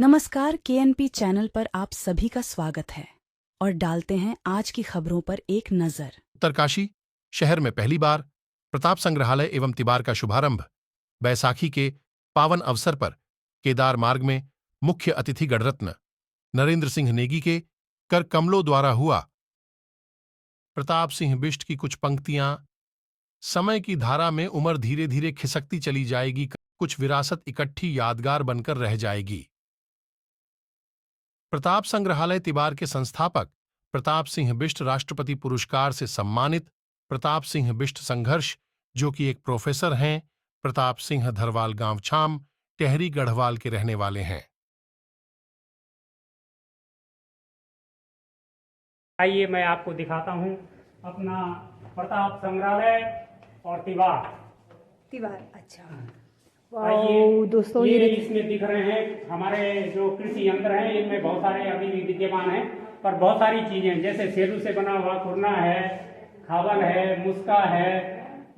नमस्कार, KNP channel पर आप सभी का स्वागत है और डालते हैं आज की खबरों पर एक नजर। उत्तरकाशी शहर में पहली बार प्रताप संग्रहालय एवं तिबार का शुभारंभ। बैसाखी के पावन अवसर पर केदार मार्ग में मुख्य अतिथि गणरत्न नरेंद्र सिंह नेगी के कर कमलों द्वारा हुआ। प्रताप सिंह बिष्ट की कुछ पंक्तियां। समय की धारा में उम्र धीरे धीरे खिसकती चली जाएगी, कुछ विरासत इकट्ठी यादगार बनकर रह जाएगी। प्रताप संग्रहालय तिबार के संस्थापक प्रताप सिंह बिष्ट राष्ट्रपति पुरस्कार से सम्मानित प्रताप सिंह बिष्ट संघर्ष, जो कि एक प्रोफेसर हैं। प्रताप सिंह धरवाल गांव छाम टेहरी गढ़वाल के रहने वाले हैं। आइए मैं आपको दिखाता हूं अपना प्रताप संग्रहालय और तिबार। अच्छा। आइए दोस्तों, ये इसमें दिख रहे हैं हमारे जो कृषि यंत्र हैं, इनमें बहुत सारे अभी भी विद्यमान हैं, पर बहुत सारी चीजें जैसे सेलू से बना हुआ खुरना है, खावल है, मुस्का है,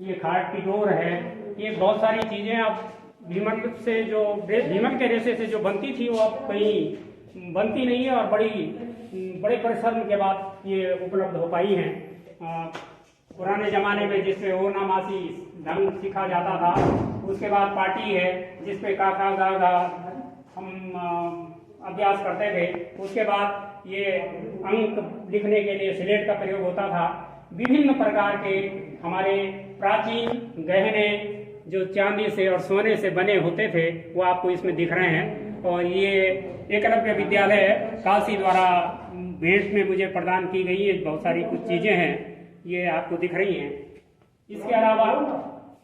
ये खाट की डोर है, ये बहुत सारी चीजें अब भीमन के रेशे से जो बनती थी वो अब कहीं बनती नहीं है और बड़े परिश्रम के बाद ये उपलब्ध हो पाई हैं। पुराने जमाने में जिसपे ओनामासी ढंग सीखा जाता था, उसके बाद पाटी है जिसपे काका गागा हम अभ्यास करते थे, उसके बाद ये अंक लिखने के लिए स्लेट का प्रयोग होता था। विभिन्न प्रकार के हमारे प्राचीन गहने जो चांदी से और सोने से बने होते थे वो आपको इसमें दिख रहे हैं। और ये एकलव्य विद्यालय काशी द्वारा भेंट में मुझे प्रदान की गई है। बहुत सारी कुछ चीजें हैं ये आपको दिख रही हैं। इसके अलावा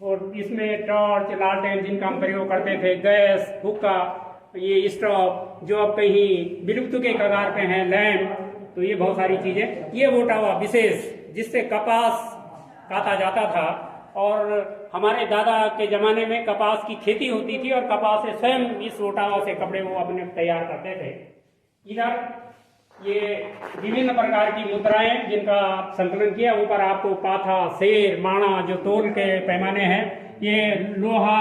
और इसमें टॉर्च, लालटेन जिनका हम प्रयोग करते थे, गैस, हुक्का, ये स्टोव जो अब कहीं विलुप्त के कगार पे हैं, लैंप, तो ये बहुत सारी चीजें। ये वोटावा विशेष जिससे कपास काटा जाता था और हमारे दादा के जमाने में कपास की खेती होती थी और कपास से स्वयं इस वोटावा से कपड़े वो अपने तैयार करते थे। इधर ये विभिन्न प्रकार की मुद्राएं जिनका संकलन किया, ऊपर आपको पाथा, शेर, माणा जो तोल के पैमाने हैं, ये लोहा,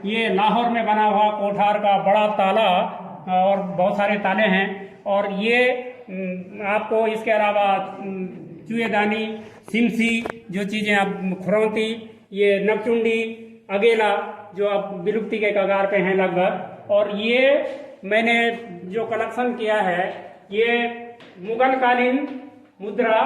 ये लाहौर में बना हुआ कोठार का बड़ा ताला और बहुत सारे ताले हैं। और ये आपको इसके अलावा चुएदानी, सिमसी जो चीजें अब खुरौती, ये नकचुंडी, अगेला जो अब विलुप्ति के कगार पे हैं लगभग। और ये मैंने जो कलेक्शन किया है ये मुगल कालीन मुद्रा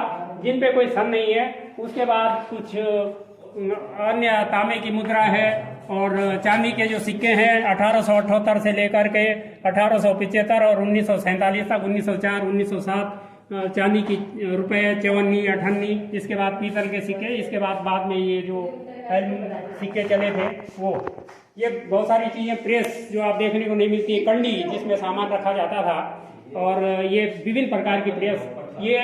जिन पे कोई सन नहीं है, उसके बाद कुछ अन्य तांबे की मुद्रा है और चांदी के जो सिक्के हैं 1878 से लेकर के 1875 और 1947 तक, 1904, 1907 चांदी की रुपए, 54, 58, इसके बाद पीतल के सिक्के, इसके बाद में ये जो सिक्के चले थे वो। ये बहुत सारी चीजें, प्रेस जो आप देखने को नहीं मिलती है, कंडी जिसमें सामान रखा जाता था, और ये विभिन्न प्रकार की प्रेस। ये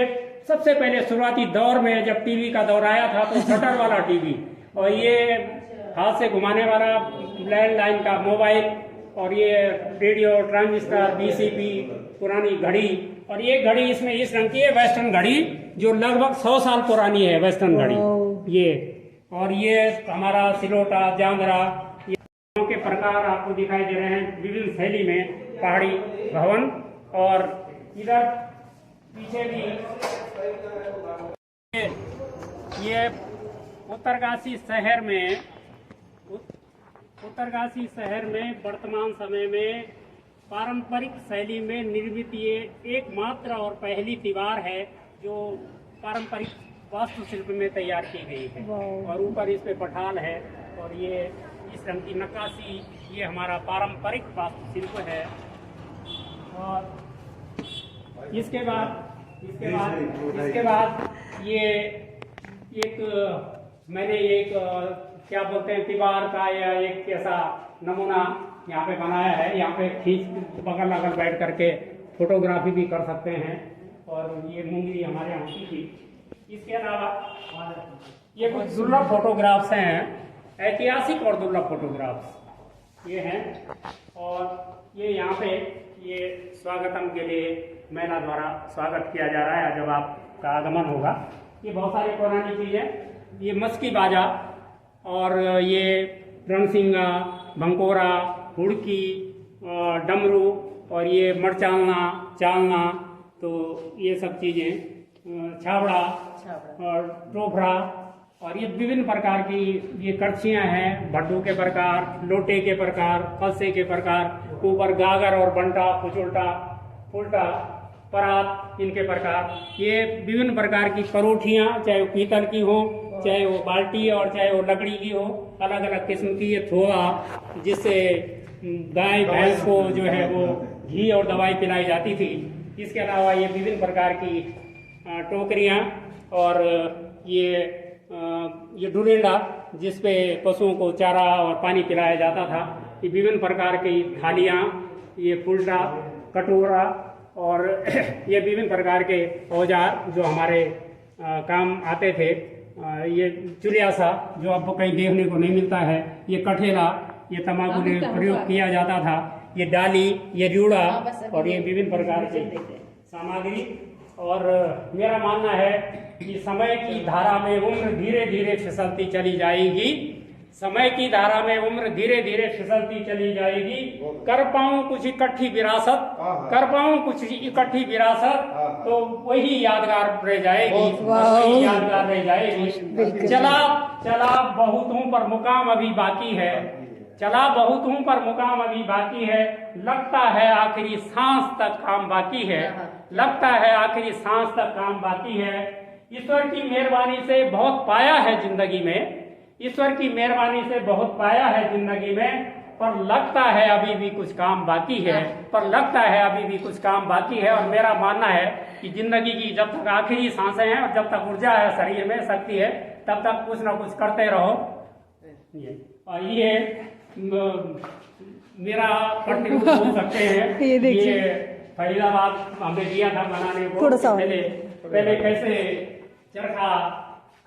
सबसे पहले शुरुआती दौर में जब टीवी का दौर आया था तो शटर वाला टीवी, और ये हाथ से घुमाने वाला लैंडलाइन का मोबाइल, और ये रेडियो, ट्रांजिस्टर, बीसीपी, पुरानी घड़ी। और ये घड़ी इसमें इस रंग की है, वेस्टर्न घड़ी, जो लगभग 100 साल पुरानी है वेस्टर्न घड़ी ये। और ये हमारा सिलोटा, जांगरा, ये के प्रकार आपको दिखाई दे रहे हैं विभिन्न शैली में, पहाड़ी भवन। और इधर पीछे भी ये उत्तरकाशी शहर में वर्तमान समय में पारंपरिक शैली में निर्मित ये एकमात्र और पहली दीवार है जो पारंपरिक वास्तुशिल्प में तैयार की गई है। और ऊपर इस पे पठाल है और ये इस रंग की नक्काशी, ये हमारा पारंपरिक वास्तुशिल्प है। और इसके बाद ये एक मैंने एक क्या बोलते हैं तिबार का या एक ऐसा नमूना यहाँ पे बनाया है। यहाँ पे खींच बगल अगल बैठ करके फोटोग्राफी भी कर सकते हैं। और ये मुंगरी हमारे यहाँ की थी। इसके अलावा ये कुछ दुर्लभ फोटोग्राफ्स हैं, ऐतिहासिक और दुर्लभ फोटोग्राफ्स ये हैं। और ये यहाँ पे ये स्वागतम के लिए महिला द्वारा स्वागत किया जा रहा है जब आपका आगमन होगा। ये बहुत सारी पुरानी चीजें, ये मस्की बाजा और ये रणसिंगा, भंकोरा, हुड़की, डमरू, और ये मरचालना, चालना, तो ये सब चीज़ें, छावड़ा और टोफरा, और ये विभिन्न प्रकार की ये करछियाँ हैं, भट्टू के प्रकार, लोटे के प्रकार, फलसे के प्रकार, ऊपर गागर और बंटा, कुचुल्टा, फुलटा, परात, इनके प्रकार, ये विभिन्न प्रकार की परोठियाँ, चाहे वो पीतल की हो, चाहे वो बाल्टी और चाहे वो लकड़ी की हो, अलग अलग किस्म की ये थोड़ा, जिससे गाय भैंस को जो है वो घी और दवाई पिलाई जाती थी। इसके अलावा ये विभिन्न प्रकार की टोकरियाँ और ये डुरेंडा, जिसपे पशुओं को चारा और पानी पिलाया जाता था। ये विभिन्न प्रकार की थालियाँ, ये फुलटा, कटोरा और ये विभिन्न प्रकार के औजार जो हमारे काम आते थे। ये चुलियासा जो आपको कहीं देखने को नहीं मिलता है, ये कठेला, ये तंबाकू में प्रयोग किया जाता था, ये डाली, ये रीड़ा और ये विभिन्न प्रकार की सामग्री। और मेरा मानना है कि समय की धारा में उम्र धीरे धीरे फिसलती चली जाएगी, समय की धारा में उम्र धीरे धीरे फिसलती चली जाएगी। कर पाऊं कुछ इकट्ठी विरासत, कर पाऊं कुछ इकट्ठी विरासत, तो वही यादगार रह जाएगी, वही यादगार रह जाएगी। चला चला बहुतों पर मुकाम अभी बाकी है, चला बहुतों पर मुकाम अभी बाकी है, लगता है आखिरी सांस तक काम बाकी है, लगता है आखिरी सांस तक काम बाकी है। ईश्वर की मेहरबानी से बहुत पाया है जिंदगी में, ईश्वर की मेहरबानी से बहुत पाया है जिंदगी में, पर लगता है अभी भी कुछ काम बाकी है, पर लगता है अभी भी कुछ काम बाकी है। और मेरा मानना है कि जिंदगी की जब तक आखिरी सांसें हैं और जब तक ऊर्जा है शरीर में, शक्ति है, तब तक कुछ ना कुछ करते रहो। और ये मेरा प्रतिरूप हो सकते हैं। ये फरीदाबाद हमने दिया था बनाने को, पहले कैसे चरखा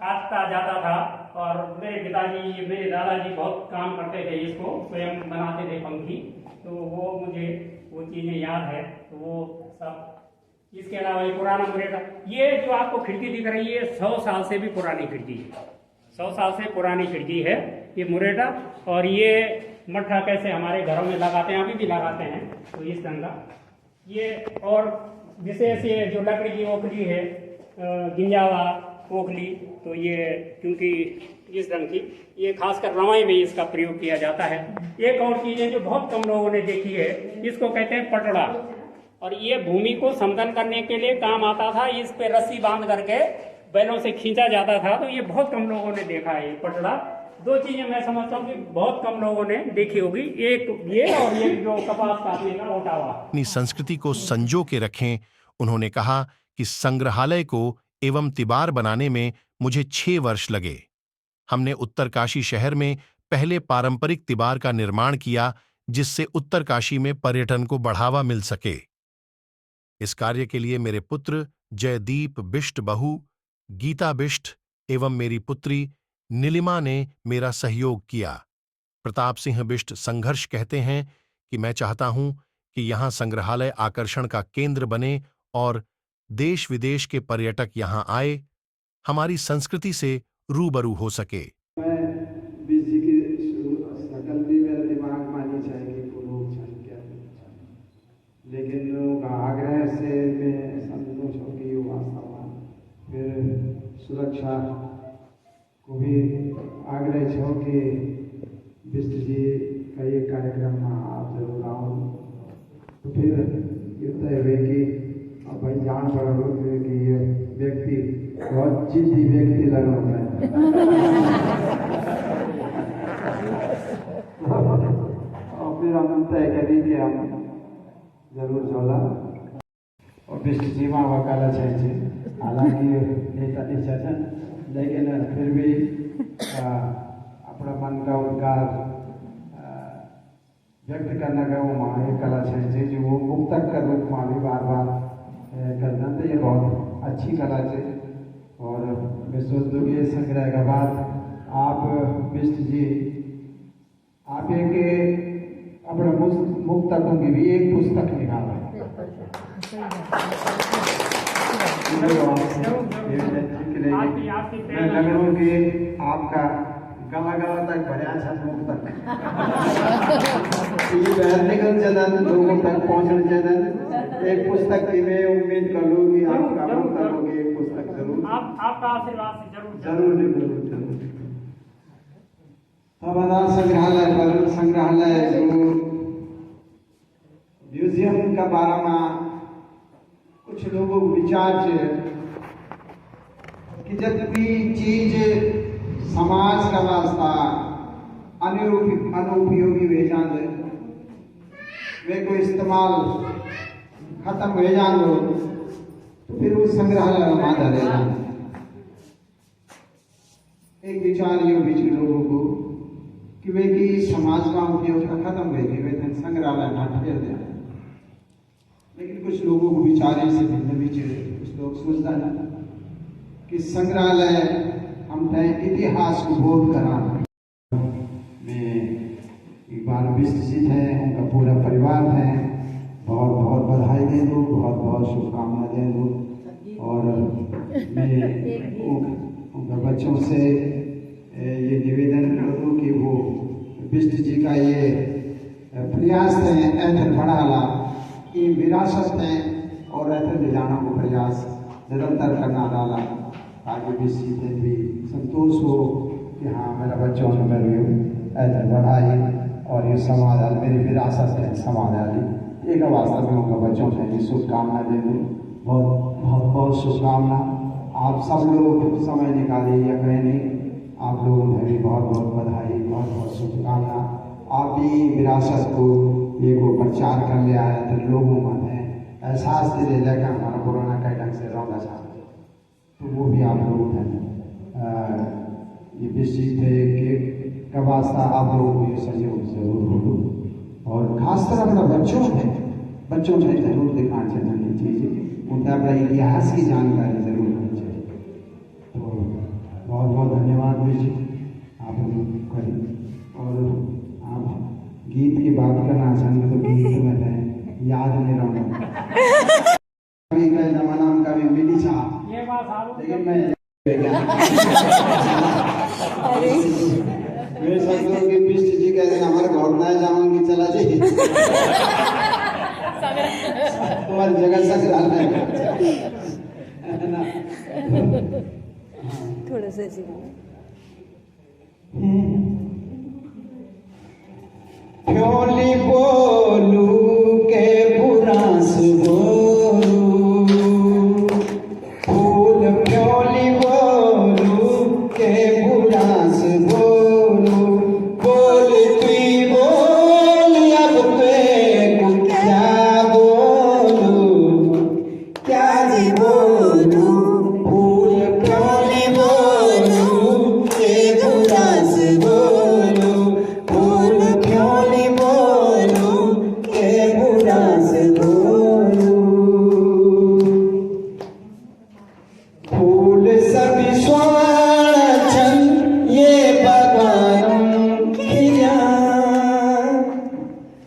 काटता जाता था, और मेरे पिताजी, मेरे दादाजी बहुत काम करते थे, इसको स्वयं बनाते थे पंखी, तो वो मुझे वो चीज़ें याद है, तो वो सब। इसके अलावा ये पुराना मुरेटा, ये जो आपको खिड़की दिख रही है 100 साल से भी पुरानी खिड़की है, 100 साल से पुरानी खिड़की है ये मुरेटा। और ये मट्ठा कैसे हमारे घरों में लगाते हैं, अभी भी लगाते हैं, तो इस ढंग का ये। और विशेष ये जो लकड़ी की ओखली है, गिंजावा ओखली, तो ये क्योंकि इस ढंग की, ये खासकर रवाई में इसका प्रयोग किया जाता है। एक और चीज़ है जो बहुत कम लोगों ने देखी है, इसको कहते हैं पटड़ा, और ये भूमि को समतल करने के लिए काम आता था। इस पे रस्सी बांध करके बैलों से खींचा जाता था, तो ये बहुत कम लोगों ने देखा है ये पटड़ा। दो चीजें मैं समझता हूँ कि बहुत कम लोगों ने देखी होगी, एक ये और ये जो कपास काटने का ओटावा। अपनी संस्कृति को संजो के रखें। उन्होंने कहा कि संग्रहालय को एवं तिबार बनाने में मुझे 6 वर्ष लगे। हमने उत्तरकाशी शहर में पहले पारंपरिक तिबार का निर्माण किया, जिससे उत्तरकाशी में पर्यटन को बढ़ावा मिल सके। इस कार्य के लिए मेरे पुत्र जयदीप बिष्ट, बहू गीता बिष्ट एवं मेरी पुत्री नीलिमा ने मेरा सहयोग किया। प्रताप सिंह बिष्ट संघर्ष कहते हैं कि मैं चाहता हूं कि यहां संग्रहालय आकर्षण का केंद्र बने और देश विदेश के पर्यटक यहां आए, हमारी संस्कृति से रूबरू हो सके। मैं बिजली की शकल भी मेरे दिमाग में आनी चाहिए कि लोग क्या, लेकिन लोग आग्रह से मैं समझूँ कि वास्तव फिर सुरक्षा को भी आग्रह छो कि बिष्ट जी का ये कार्यक्रम में आप जरूर आओ। तो फिर ये तय हुए कि अब भाई जान पड़ा हो कि ये व्यक्ति बहुत जिद्दी व्यक्ति लगा हुआ है। और फिर हम तय करी कि हम जरूर जोला और बिष्ट जी वहाँ वकाला चाहिए, हालांकि नेता इच्छा, लेकिन फिर भी अपना मन का उद्गार व्यक्त करने का वो वहाँ एक कला चाहिए जो वो मुक्तक का रूप वहाँ भी बार बार करना, तो ये बहुत अच्छी कला है। और मैं सोच दूँ कि संग्रह के बाद आप बिष्ट जी आप एक अपने मुक्तकों की भी एक पुस्तक निकाला है। मैं लग रहा हूँ कि आपका गला गला तक भरिया छमुक तक ये बाहर निकल जदन लोगों तक पहुंचने जदन एक पुस्तक की मैं उम्मीद करूँ कि आप कबूल करोगे। एक पुस्तक जरूर आपका आशीर्वाद से जरूर हमारा संग्रहालय जो म्यूजियम का बारे में कुछ लोगों को विचार है कि जब भी चीज समाज का वास्ता अनुपयोगी हो जाए वे को इस्तेमाल खत्म हो जाए तो फिर उस संग्रहालय में मादा ले जाए। एक विचार ये बीच के लोगों को कि वे की समाज का उपयोग खत्म हो गई वे संग्रहालय ना ठहर दे। लेकिन कुछ लोगों को विचार से भिन्न भी कुछ लोग सोचता है कि संग्रहालय हम इतिहास को बोध करा। मैं एक बार विस्तृत है उनका पूरा परिवार है बहुत बहुत बधाई दे दूँ बहुत बहुत शुभकामना दे दूँ और मैं उनका बच्चों से ये निवेदन करूँ कि वो विष्ट जी का ये प्रयास है ऐसे बढ़ाला ये विरासत है और ऐसे ले जाना को प्रयास निरंतर करना डाला ताकि विष्ट जी भी संतोष हो कि हाँ मेरा बच्चों ने मेरे ऐसे बढ़ाई और ये समाज मेरी विरासत है समाज एक वास्तव में उनका बच्चों से ये शुभकामना दे दूँ बहुत बहुत बहुत शुभकामना। आप सब लोग समय निकालिए या कहीं नहीं आप लोगों ने भी बहुत बहुत बधाई बहुत बहुत शुभकामना। आप भी विरासत को ये को प्रचार कर लिया है तो लोगों में एहसास दे लेकर हमारा पुराना कई ढंग से रौला चाहते तो वो भी आप लोगों ने ये विश्चित है कि का वास्ता आप लोगों को ये सहयोग जरूर हो और खासकर अपना बच्चों से जरूर दिखाना चाहिए ये चीज़ उनका अपना इतिहास की जानकारी जरूर होनी चाहिए। तो बहुत बहुत धन्यवाद जी आप करें और आप गीत की बात करना चाहेंगे तो गीत में है याद नहीं रहूँगा कभी का जमाना में कभी मिली छा लेकिन मैं समझो कि बिष्ट जी कहते हैं हमारे घर ना जाऊंगी चला जी तुम्हारी जगह संग्रहालय है ना थोड़ा सा जी फ्योली बोलू के बुरांस बोलू फूल फ्योली बोलू के बुरांस बोलू बोल तुई बोल अब पे क्या बोलू क्या जी बोलू फूल फ्योली बोलू के बुरांस बोलू फूल फ्योली बोलू के बुरांस बोलू फूल सभी स्वर्ण ये भगवान खिला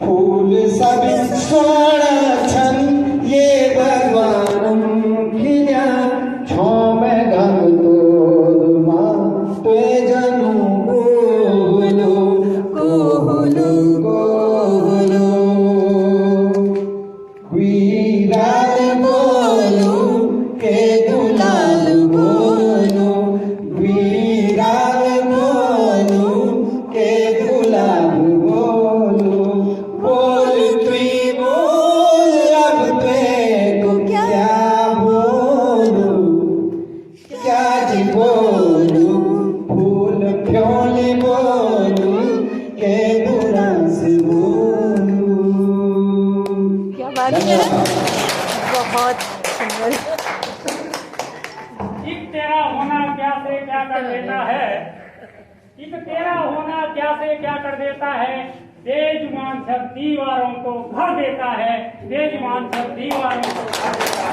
फूल सभी स्वर्ण ये भगवान खिला छो में घर तो माँ पे जनू बोलो कोहलो कोहलो वीराल बोलो के दुलाल बोलो वीराल बोलो के दुलाल बोलो बोल तुई बोल अब पे को क्या बोलू क्या जी बोलू फूल फ्योली बोलू के बुरांस बोलू। क्या बात है बहुत सुंदर एक तेरा होना क्या से क्या कर देता है एक तेरा होना क्या से क्या कर देता है बेजुबान सब दीवारों को भर देता है बेजुबान सब दीवारों को भर देता है।